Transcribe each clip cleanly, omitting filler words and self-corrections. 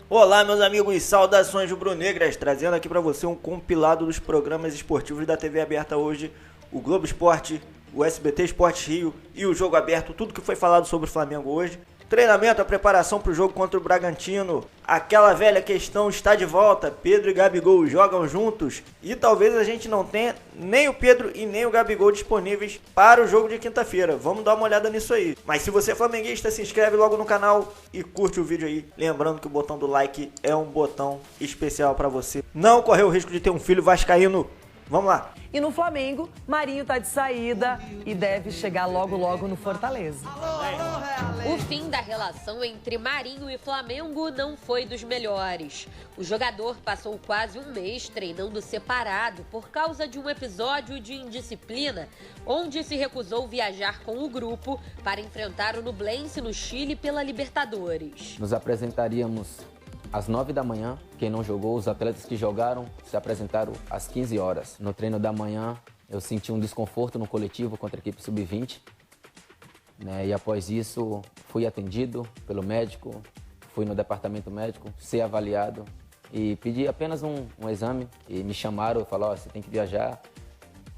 Olá, meus amigos, saudações rubro-negras, trazendo aqui pra você um compilado dos programas esportivos da TV aberta hoje, o Globo Esporte, o SBT Esporte Rio e o Jogo Aberto, tudo que foi falado sobre o Flamengo hoje. Treinamento, a preparação para o jogo contra o Bragantino, aquela velha questão está de volta, Pedro e Gabigol jogam juntos e talvez a gente não tenha nem o Pedro e nem o Gabigol disponíveis para o jogo de quinta-feira. Vamos dar uma olhada nisso aí. Mas se você é flamenguista, se inscreve logo no canal e curte o vídeo aí. Lembrando que o botão do like é um botão especial para você não correr o risco de ter um filho vascaíno. Vamos lá. E no Flamengo, Marinho tá de saída e deve chegar logo no Fortaleza. O fim da relação entre Marinho e Flamengo não foi dos melhores. O jogador passou quase um mês treinando separado por causa de um episódio de indisciplina, onde se recusou viajar com o grupo para enfrentar o Nublense no Chile pela Libertadores. Nos apresentaríamos às 9 da manhã. Quem não jogou, os atletas que jogaram se apresentaram às 15 horas. No treino da manhã, eu senti um desconforto no coletivo contra a equipe sub-20. E após isso, fui atendido pelo médico, fui no departamento médico, ser avaliado e pedi apenas um exame. E me chamaram e falaram, você tem que viajar.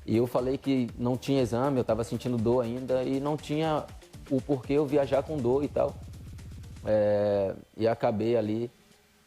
E eu falei que não tinha exame, eu estava sentindo dor ainda e não tinha o porquê eu viajar com dor e tal. E acabei ali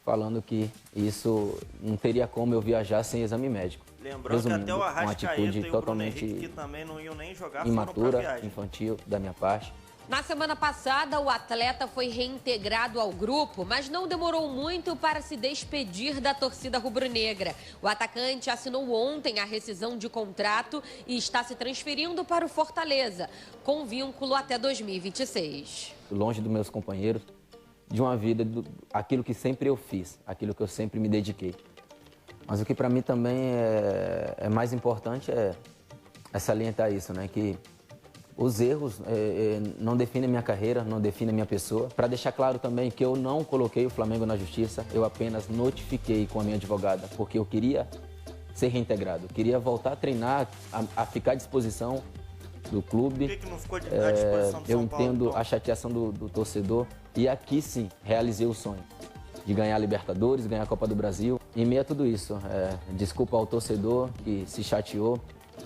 falando que isso não teria como eu viajar sem exame médico. Lembrando que até o Arrascaeta e o Bruno Henrique, que também não iam nem jogar, imatura, foram pra viagem. Infantil da minha parte. Na semana passada, o atleta foi reintegrado ao grupo, mas não demorou muito para se despedir da torcida rubro-negra. O atacante assinou ontem a rescisão de contrato e está se transferindo para o Fortaleza, com vínculo até 2026. Longe dos meus companheiros, de uma vida, aquilo que sempre eu fiz, aquilo que eu sempre me dediquei. Mas o que para mim também é mais importante é salientar isso, né? Que os erros não definem minha carreira, não definem minha pessoa. Para deixar claro também que eu não coloquei o Flamengo na justiça, eu apenas notifiquei com a minha advogada, porque eu queria ser reintegrado, queria voltar a treinar, a ficar à disposição do clube. Por que não ficou à disposição do Eu São Paulo, entendo então? a chateação do torcedor e aqui sim realizei o sonho de ganhar a Libertadores, ganhar a Copa do Brasil. Em meio a tudo isso, desculpa ao torcedor que se chateou.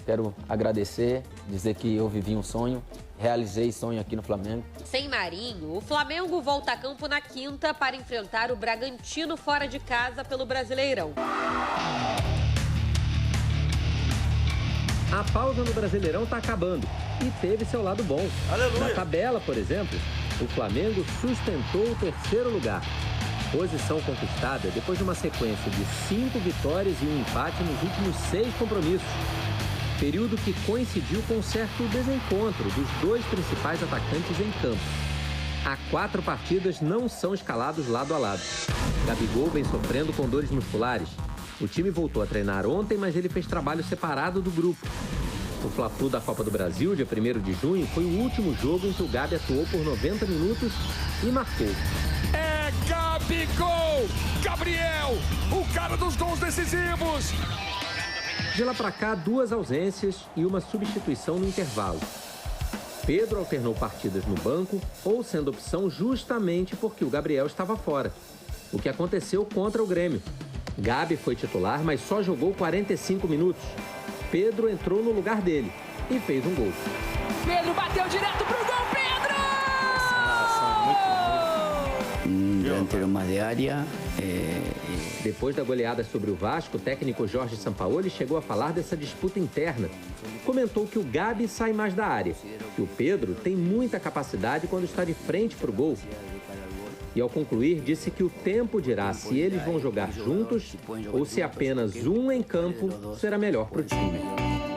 Quero agradecer, dizer que eu vivi um sonho, realizei sonho aqui no Flamengo. Sem Marinho, o Flamengo volta a campo na quinta para enfrentar o Bragantino fora de casa pelo Brasileirão. A pausa no Brasileirão está acabando e teve seu lado bom. Aleluia. Na tabela, por exemplo, o Flamengo sustentou o terceiro lugar. Posição conquistada depois de uma sequência de 5 vitórias e um empate nos últimos 6 compromissos. Período que coincidiu com um certo desencontro dos dois principais atacantes em campo. Há 4 partidas não são escalados lado a lado. Gabigol vem sofrendo com dores musculares. O time voltou a treinar ontem, mas ele fez trabalho separado do grupo. O Fla-Flu da Copa do Brasil, dia 1º de junho, foi o último jogo em que o Gabi atuou por 90 minutos e marcou. É Gabigol! Gabriel, o cara dos gols decisivos! De lá pra cá, 2 ausências e uma substituição no intervalo. Pedro alternou partidas no banco ou sendo opção justamente porque o Gabriel estava fora. O que aconteceu contra o Grêmio. Gabi foi titular, mas só jogou 45 minutos. Pedro entrou no lugar dele e fez um gol. Pedro bateu direto pro gol, Pedro! Delantero más de área. Depois da goleada sobre o Vasco, o técnico Jorge Sampaoli chegou a falar dessa disputa interna. Comentou que o Gabi sai mais da área, que o Pedro tem muita capacidade quando está de frente para o gol. E ao concluir, disse que o tempo dirá se eles vão jogar juntos ou se apenas um em campo será melhor para o time.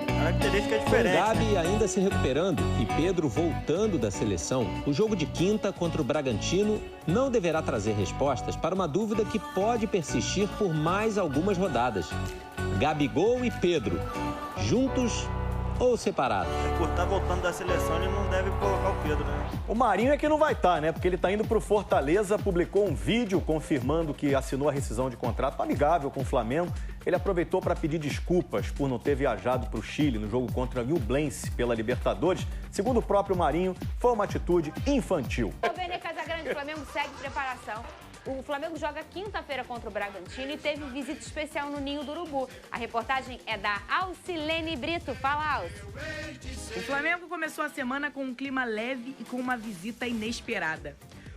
Característica Com diferente. Gabi ainda se recuperando e Pedro voltando da seleção, o jogo de quinta contra o Bragantino não deverá trazer respostas para uma dúvida que pode persistir por mais algumas rodadas. Gabigol e Pedro, juntos ou separados? Por estar voltando da seleção, ele não deve colocar o Pedro, né? O Marinho é que não vai estar, né? Porque ele está indo para o Fortaleza, publicou um vídeo confirmando que assinou a rescisão de contrato amigável com o Flamengo. Ele aproveitou para pedir desculpas por não ter viajado para o Chile no jogo contra o Nublense pela Libertadores. Segundo o próprio Marinho, foi uma atitude infantil. O Vene Casagrande, o Flamengo segue preparação. O Flamengo joga quinta-feira contra o Bragantino e teve visita especial no Ninho do Urubu. A reportagem é da Alcilene Brito. Fala, Alci. O Flamengo começou a semana com um clima leve e com uma visita inesperada.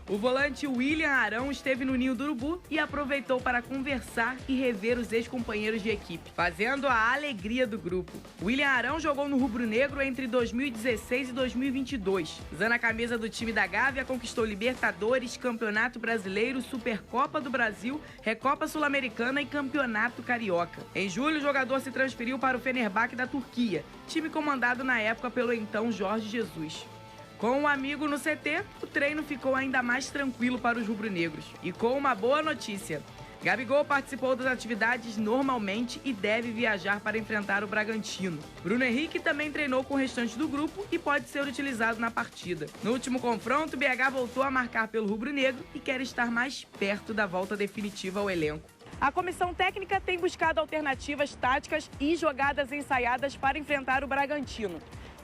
O volante William Arão esteve no Ninho do Urubu e aproveitou para conversar e rever os ex-companheiros de equipe, fazendo a alegria do grupo. William Arão jogou no rubro-negro entre 2016 e 2022. Usando a camisa do time da Gávea, conquistou Libertadores, Campeonato Brasileiro, Supercopa do Brasil, Recopa Sul-Americana e Campeonato Carioca. Em julho, o jogador se transferiu para o Fenerbahçe da Turquia, time comandado na época pelo então Jorge Jesus. Com um amigo no CT, o treino ficou ainda mais tranquilo para os rubro-negros. E com uma boa notícia: Gabigol participou das atividades normalmente e deve viajar para enfrentar o Bragantino. Bruno Henrique também treinou com o restante do grupo e pode ser utilizado na partida. No último confronto, o BH voltou a marcar pelo rubro-negro e quer estar mais perto da volta definitiva ao elenco. A comissão técnica tem buscado alternativas táticas e jogadas ensaiadas para enfrentar o Bragantino,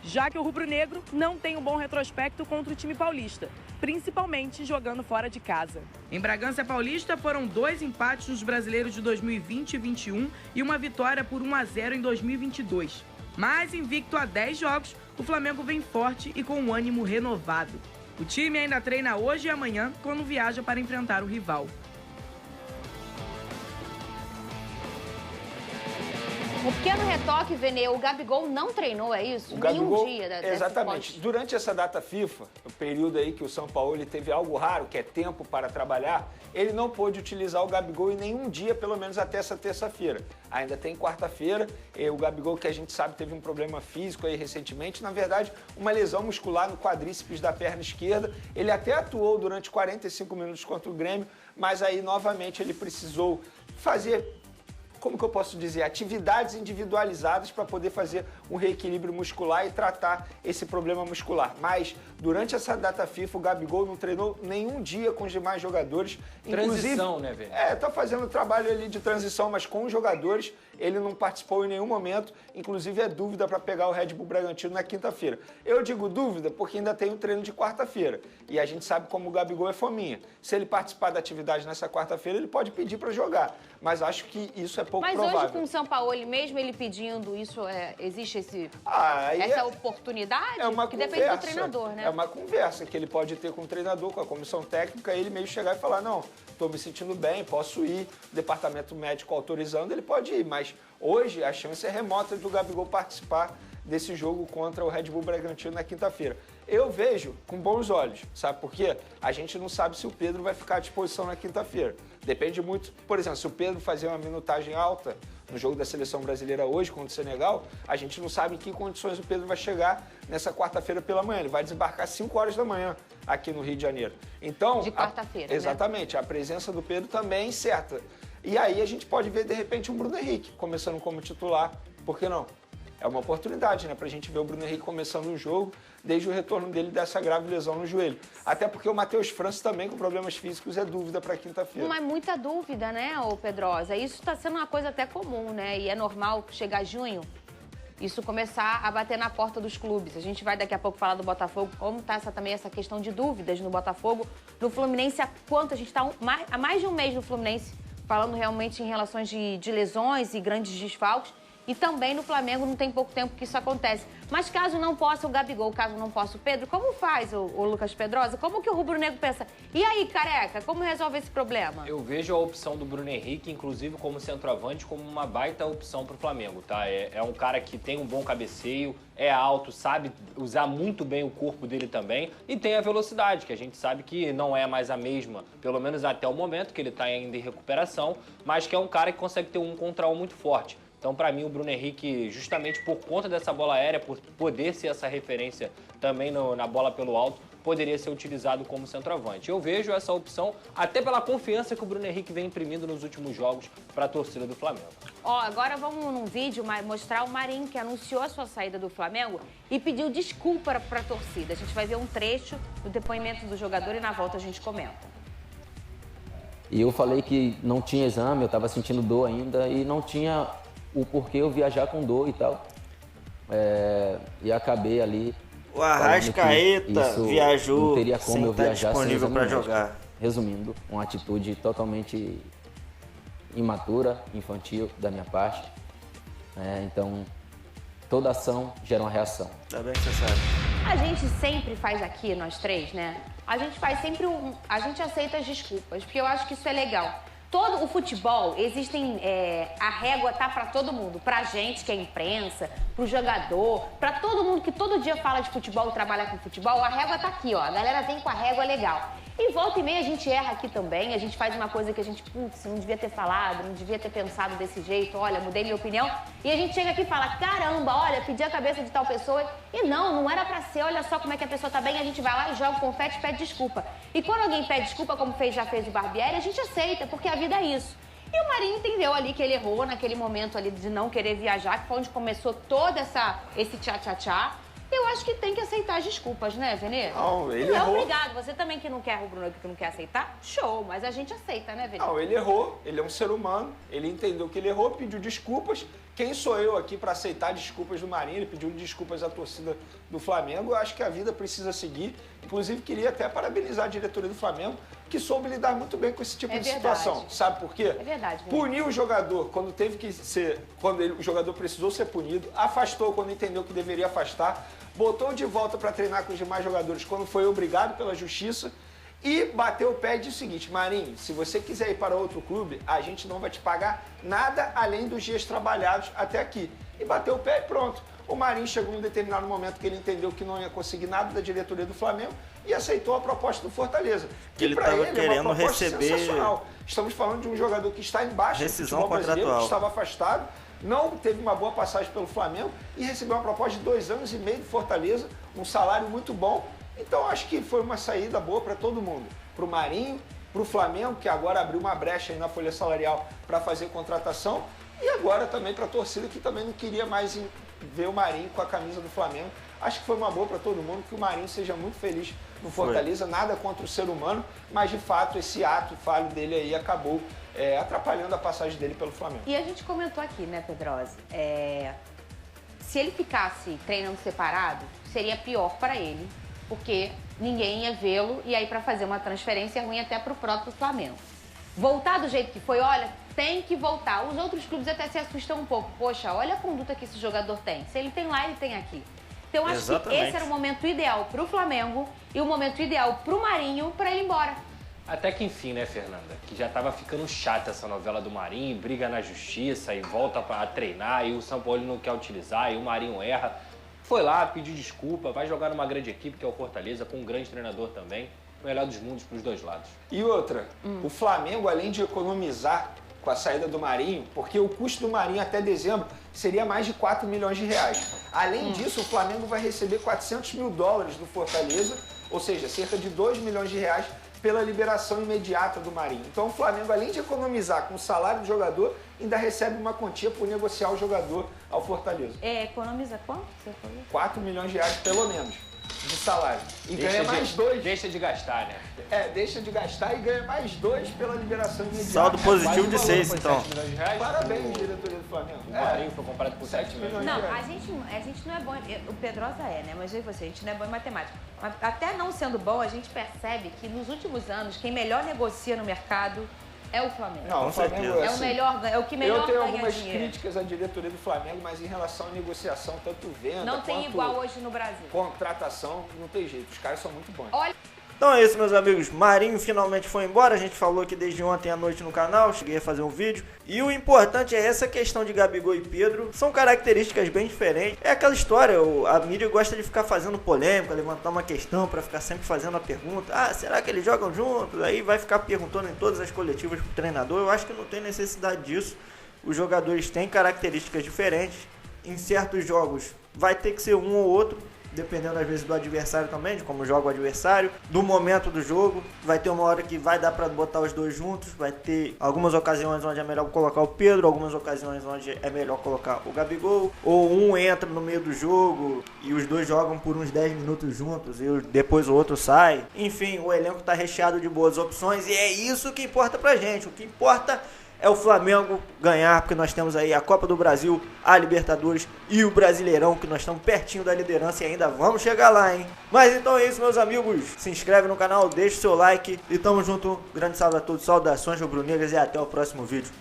já que o rubro-negro não tem um bom retrospecto contra o time paulista, principalmente jogando fora de casa. Em Bragança Paulista foram 2 empates nos brasileiros de 2020 e 2021 e uma vitória por 1-0 em 2022. Mas invicto a 10 jogos, o Flamengo vem forte e com um ânimo renovado. O time ainda treina hoje e amanhã, quando viaja para enfrentar o rival. Um pequeno retoque, Vene, o Gabigol não treinou, é isso? O Gabigol, nenhum dia exatamente. Durante essa data FIFA, o período aí que o São Paulo teve algo raro, que é tempo para trabalhar, ele não pôde utilizar o Gabigol em nenhum dia, pelo menos até essa terça-feira. Ainda tem quarta-feira, o Gabigol, que a gente sabe teve um problema físico aí recentemente, na verdade, uma lesão muscular no quadríceps da perna esquerda. Ele até atuou durante 45 minutos contra o Grêmio, mas aí novamente ele precisou fazer, como que eu posso dizer, atividades individualizadas para poder fazer um reequilíbrio muscular e tratar esse problema muscular. Mas durante essa data FIFA, o Gabigol não treinou nenhum dia com os demais jogadores. Transição, né, velho? Tá fazendo trabalho ali de transição, mas com os jogadores ele não participou em nenhum momento. Inclusive é dúvida para pegar o Red Bull Bragantino na quinta-feira. Eu digo dúvida porque ainda tem o treino de quarta-feira. E a gente sabe como o Gabigol é fominha. Se ele participar da atividade nessa quarta-feira, ele pode pedir para jogar. Mas acho que isso é pouco provável. Mas hoje com o São Paulo, mesmo ele pedindo isso, existe essa oportunidade? É uma que conversa, depende do treinador, né? É uma conversa que ele pode ter com o treinador, com a comissão técnica, ele meio chegar e falar, não, estou me sentindo bem, posso ir, o departamento médico autorizando, ele pode ir. Mas hoje a chance é remota do Gabigol participar desse jogo contra o Red Bull Bragantino na quinta-feira. Eu vejo com bons olhos, sabe por quê? A gente não sabe se o Pedro vai ficar à disposição na quinta-feira. Depende muito, por exemplo, se o Pedro fazer uma minutagem alta no jogo da Seleção Brasileira hoje contra o Senegal, a gente não sabe em que condições o Pedro vai chegar nessa quarta-feira pela manhã. Ele vai desembarcar às 5 horas da manhã aqui no Rio de Janeiro. Então, de quarta-feira, exatamente, né? A presença do Pedro também é incerta. E aí a gente pode ver, de repente, um Bruno Henrique começando como titular. Por que não? É uma oportunidade, né, pra gente ver o Bruno Henrique começando o jogo desde o retorno dele dessa grave lesão no joelho. Até porque o Matheus França também, com problemas físicos, é dúvida para quinta-feira. Mas muita dúvida, né, ô Pedrosa? Isso está sendo uma coisa até comum, né? E é normal chegar junho, isso começar a bater na porta dos clubes. A gente vai daqui a pouco falar do Botafogo, como está também essa questão de dúvidas no Botafogo. No Fluminense, há quanto? A gente está há mais de um mês no Fluminense, falando realmente em relações de lesões e grandes desfalques. E também no Flamengo não tem pouco tempo que isso acontece. Mas caso não possa o Gabigol, caso não possa o Pedro, como faz o Lucas Pedrosa? Como que o rubro-negro pensa? E aí, Careca, como resolve esse problema? Eu vejo a opção do Bruno Henrique, inclusive como centroavante, como uma baita opção para o Flamengo, tá? É um cara que tem um bom cabeceio, é alto, sabe usar muito bem o corpo dele também e tem a velocidade, que a gente sabe que não é mais a mesma, pelo menos até o momento, que ele está ainda em recuperação, mas que é um cara que consegue ter um contra um muito forte. Então, para mim, o Bruno Henrique, justamente por conta dessa bola aérea, por poder ser essa referência também na bola pelo alto, poderia ser utilizado como centroavante. Eu vejo essa opção até pela confiança que o Bruno Henrique vem imprimindo nos últimos jogos para a torcida do Flamengo. Agora vamos num vídeo mostrar o Marinho, que anunciou a sua saída do Flamengo e pediu desculpa para a torcida. A gente vai ver um trecho do depoimento do jogador e na volta a gente comenta. E eu falei que não tinha exame, eu estava sentindo dor ainda e não tinha o porquê eu viajar com dor e tal. E acabei ali. O Arrascaeta viajou não teria como sem eu estar viajar disponível para jogar. resumindo, uma atitude totalmente imatura, infantil da minha parte. Então, toda ação gera uma reação. Tá bem que você sabe. A gente sempre faz aqui, nós três, né? A gente faz sempre a gente aceita as desculpas, porque eu acho que isso é legal. Todo o futebol, a régua tá pra todo mundo, pra gente que é imprensa, pro jogador, pra todo mundo que todo dia fala de futebol e trabalha com futebol, a régua tá aqui, ó, a galera vem com a régua legal. E volta e meia a gente erra aqui também, a gente faz uma coisa que a gente, não devia ter falado, não devia ter pensado desse jeito, olha, mudei minha opinião. E a gente chega aqui e fala, caramba, olha, pedi a cabeça de tal pessoa. E não era pra ser, olha só como é que a pessoa tá bem, a gente vai lá e joga o confete e pede desculpa. E quando alguém pede desculpa, como já fez o Barbieri, a gente aceita, porque a vida é isso. E o Marinho entendeu ali que ele errou naquele momento ali de não querer viajar, que foi onde começou todo esse tchá-tchá-tchá. Eu acho que tem que aceitar as desculpas, né, Venê? Não, ele não errou. É obrigado. Você também que não quer, o Bruno, que não quer aceitar, show. Mas a gente aceita, né, Venê? Não, ele errou. Ele é um ser humano. Ele entendeu que ele errou, pediu desculpas. Quem sou eu aqui para aceitar desculpas do Marinho? Ele pediu desculpas à torcida do Flamengo. Eu acho que a vida precisa seguir. Inclusive, queria até parabenizar a diretoria do Flamengo, que soube lidar muito bem com esse tipo de situação. Sabe por quê? É verdade. Puniu o jogador quando teve que ser, o jogador precisou ser punido, afastou quando entendeu que deveria afastar, botou de volta para treinar com os demais jogadores quando foi obrigado pela justiça e bateu o pé e disse o seguinte, Marinho, se você quiser ir para outro clube, a gente não vai te pagar nada além dos dias trabalhados até aqui. E bateu o pé e pronto. O Marinho chegou em um determinado momento que ele entendeu que não ia conseguir nada da diretoria do Flamengo e aceitou a proposta do Fortaleza. Que ele para estava ele querendo é uma proposta receber sensacional. Estamos falando de um jogador que está embaixo do futebol brasileiro, que estava afastado, não teve uma boa passagem pelo Flamengo e recebeu uma proposta de 2 anos e meio do Fortaleza, um salário muito bom. Então acho que foi uma saída boa para todo mundo. Para o Marinho, para o Flamengo, que agora abriu uma brecha aí na folha salarial para fazer contratação, e agora também para a torcida, que também não queria mais ver o Marinho com a camisa do Flamengo. Acho que foi uma boa para todo mundo, que o Marinho seja muito feliz no Fortaleza, nada contra o ser humano, mas de fato esse ato falho dele aí acabou atrapalhando a passagem dele pelo Flamengo. E a gente comentou aqui, né, Pedrosa? Se ele ficasse treinando separado, seria pior para ele, porque ninguém ia vê-lo e aí para fazer uma transferência é ruim até para o próprio Flamengo. Voltar do jeito que foi, olha, tem que voltar. Os outros clubes até se assustam um pouco. Poxa, olha a conduta que esse jogador tem. Se ele tem lá, ele tem aqui. Então acho Exatamente. que esse era o momento ideal para o Flamengo e o momento ideal para o Marinho para ele ir embora. Até que enfim, né, Fernanda? Que já tava ficando chata essa novela do Marinho, briga na justiça e volta a treinar e o São Paulo não quer utilizar e o Marinho erra. Foi lá, pediu desculpa, vai jogar numa grande equipe que é o Fortaleza, com um grande treinador também. O melhor dos mundos para os dois lados. E outra, o Flamengo, além de economizar com a saída do Marinho, porque o custo do Marinho até dezembro seria mais de 4 milhões de reais. Além disso, o Flamengo vai receber 400 mil dólares do Fortaleza, ou seja, cerca de 2 milhões de reais pela liberação imediata do Marinho. Então o Flamengo, além de economizar com o salário do jogador, ainda recebe uma quantia por negociar o jogador ao Fortaleza. Economiza quanto? Você falou? 4 milhões de reais pelo menos de salário. E ganha mais 2. Deixa de gastar, né? Deixa de gastar e ganha mais 2 pela liberação imediata. Saldo positivo de 6, então. 7 milhões de reais? Parabéns, diretoria do Flamengo. O Marinho foi comprado por 7 milhões. Não, a gente não é bom, o Pedrosa né? Mas eu e você, a gente não é bom em matemática. Mas até não sendo bom, a gente percebe que nos últimos anos, quem melhor negocia no mercado é o Flamengo. Não, o Flamengo é o melhor, é o que melhor ganha dinheiro. Eu tenho algumas críticas à diretoria do Flamengo, mas em relação à negociação, tanto venda não tem quanto igual hoje no Brasil. Contratação, não tem jeito. Os caras são muito bons. Olha. Então é isso, meus amigos. Marinho finalmente foi embora. A gente falou aqui desde ontem à noite no canal. Cheguei a fazer um vídeo. E o importante é essa questão de Gabigol e Pedro. São características bem diferentes. É aquela história, a mídia gosta de ficar fazendo polêmica, levantar uma questão para ficar sempre fazendo a pergunta. Ah, será que eles jogam juntos? Aí vai ficar perguntando em todas as coletivas pro treinador. Eu acho que não tem necessidade disso. Os jogadores têm características diferentes. Em certos jogos vai ter que ser um ou outro, dependendo às vezes do adversário também, de como joga o adversário, do momento do jogo. Vai ter uma hora que vai dar pra botar os dois juntos, vai ter algumas ocasiões onde é melhor colocar o Pedro, algumas ocasiões onde é melhor colocar o Gabigol, ou um entra no meio do jogo e os dois jogam por uns 10 minutos juntos e depois o outro sai. Enfim, o elenco tá recheado de boas opções e é isso que importa pra gente. O que importa é o Flamengo ganhar, porque nós temos aí a Copa do Brasil, a Libertadores e o Brasileirão, que nós estamos pertinho da liderança e ainda vamos chegar lá, hein? Mas então é isso, meus amigos. Se inscreve no canal, deixa o seu like e tamo junto. Grande salve a todos, saudações rubro-negras e até o próximo vídeo.